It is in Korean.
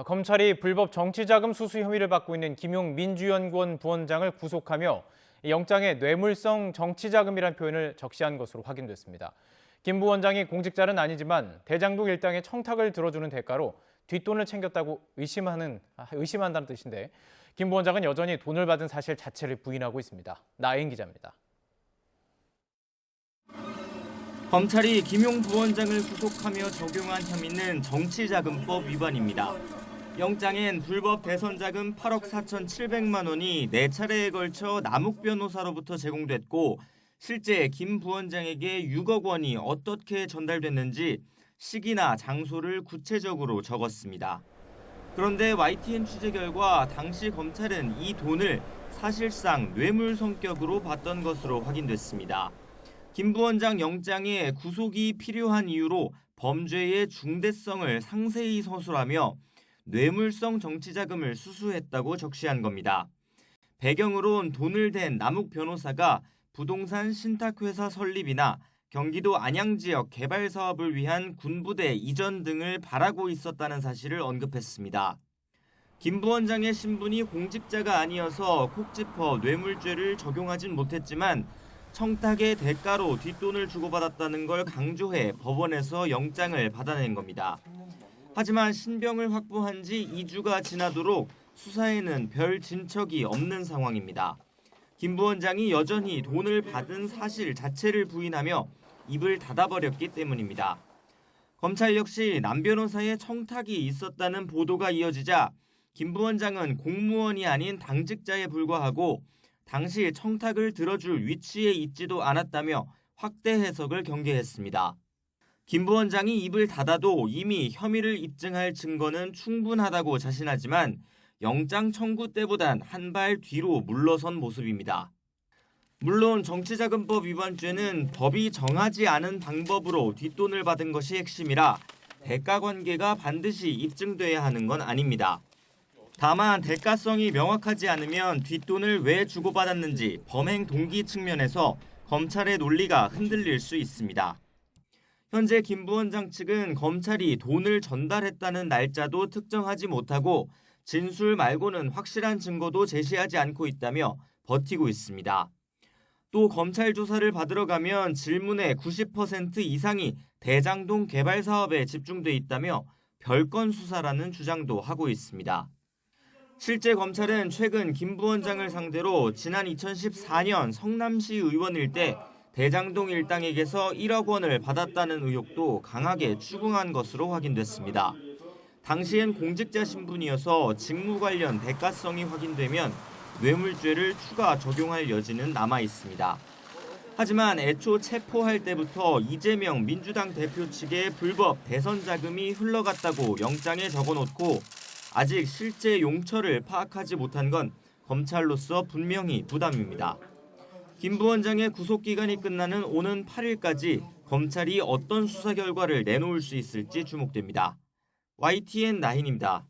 검찰이 불법 정치자금 수수 혐의를 받고 있는 김용 민주연구원 부원장을 구속하며 영장에 뇌물성 정치자금이란 표현을 적시한 것으로 확인됐습니다. 김 부원장이 공직자는 아니지만 대장동 일당의 청탁을 들어주는 대가로 뒷돈을 챙겼다고 의심한다는 뜻인데 김 부원장은 여전히 돈을 받은 사실 자체를 부인하고 있습니다. 나혜인 기자입니다. 검찰이 김용 부원장을 구속하며 적용한 혐의는 정치자금법 위반입니다. 영장엔 불법 대선자금 8억 4,700만 원이 4차례에 걸쳐 남욱 변호사로부터 제공됐고 실제 김 부원장에게 6억 원이 어떻게 전달됐는지 시기나 장소를 구체적으로 적었습니다. 그런데 YTN 취재 결과 당시 검찰은 이 돈을 사실상 뇌물 성격으로 봤던 것으로 확인됐습니다. 김 부원장 영장에 구속이 필요한 이유로 범죄의 중대성을 상세히 서술하며 뇌물성 정치자금을 수수했다고 적시한 겁니다. 배경으론 돈을 댄 남욱 변호사가 부동산 신탁회사 설립이나 경기도 안양 지역 개발 사업을 위한 군부대 이전 등을 바라고 있었다는 사실을 언급했습니다. 김 부원장의 신분이 공직자가 아니어서 콕 짚어 뇌물죄를 적용하진 못했지만 청탁의 대가로 뒷돈을 주고받았다는 걸 강조해 법원에서 영장을 받아낸 겁니다. 하지만 신병을 확보한 지 2주가 지나도록 수사에는 별 진척이 없는 상황입니다. 김 부원장이 여전히 돈을 받은 사실 자체를 부인하며 입을 닫아버렸기 때문입니다. 검찰 역시 남 변호사의 청탁이 있었다는 보도가 이어지자 김 부원장은 공무원이 아닌 당직자에 불과하고 당시 청탁을 들어줄 위치에 있지도 않았다며 확대 해석을 경계했습니다. 김 부원장이 입을 닫아도 이미 혐의를 입증할 증거는 충분하다고 자신하지만 영장 청구 때보단 한 발 뒤로 물러선 모습입니다. 물론 정치자금법 위반죄는 법이 정하지 않은 방법으로 뒷돈을 받은 것이 핵심이라 대가 관계가 반드시 입증돼야 하는 건 아닙니다. 다만 대가성이 명확하지 않으면 뒷돈을 왜 주고받았는지 범행 동기 측면에서 검찰의 논리가 흔들릴 수 있습니다. 현재 김 부원장 측은 검찰이 돈을 전달했다는 날짜도 특정하지 못하고 진술 말고는 확실한 증거도 제시하지 않고 있다며 버티고 있습니다. 또 검찰 조사를 받으러 가면 질문의 90% 이상이 대장동 개발 사업에 집중돼 있다며 별건 수사라는 주장도 하고 있습니다. 실제 검찰은 최근 김 부원장을 상대로 지난 2014년 성남시 의원일 때 대장동 일당에게서 1억 원을 받았다는 의혹도 강하게 추궁한 것으로 확인됐습니다. 당시엔 공직자 신분이어서 직무 관련 대가성이 확인되면 뇌물죄를 추가 적용할 여지는 남아 있습니다. 하지만 애초 체포할 때부터 이재명 민주당 대표 측의 불법 대선 자금이 흘러갔다고 영장에 적어놓고 아직 실제 용처를 파악하지 못한 건 검찰로서 분명히 부담입니다. 김 부원장의 구속기간이 끝나는 오는 8일까지 검찰이 어떤 수사 결과를 내놓을 수 있을지 주목됩니다. YTN 나인입니다.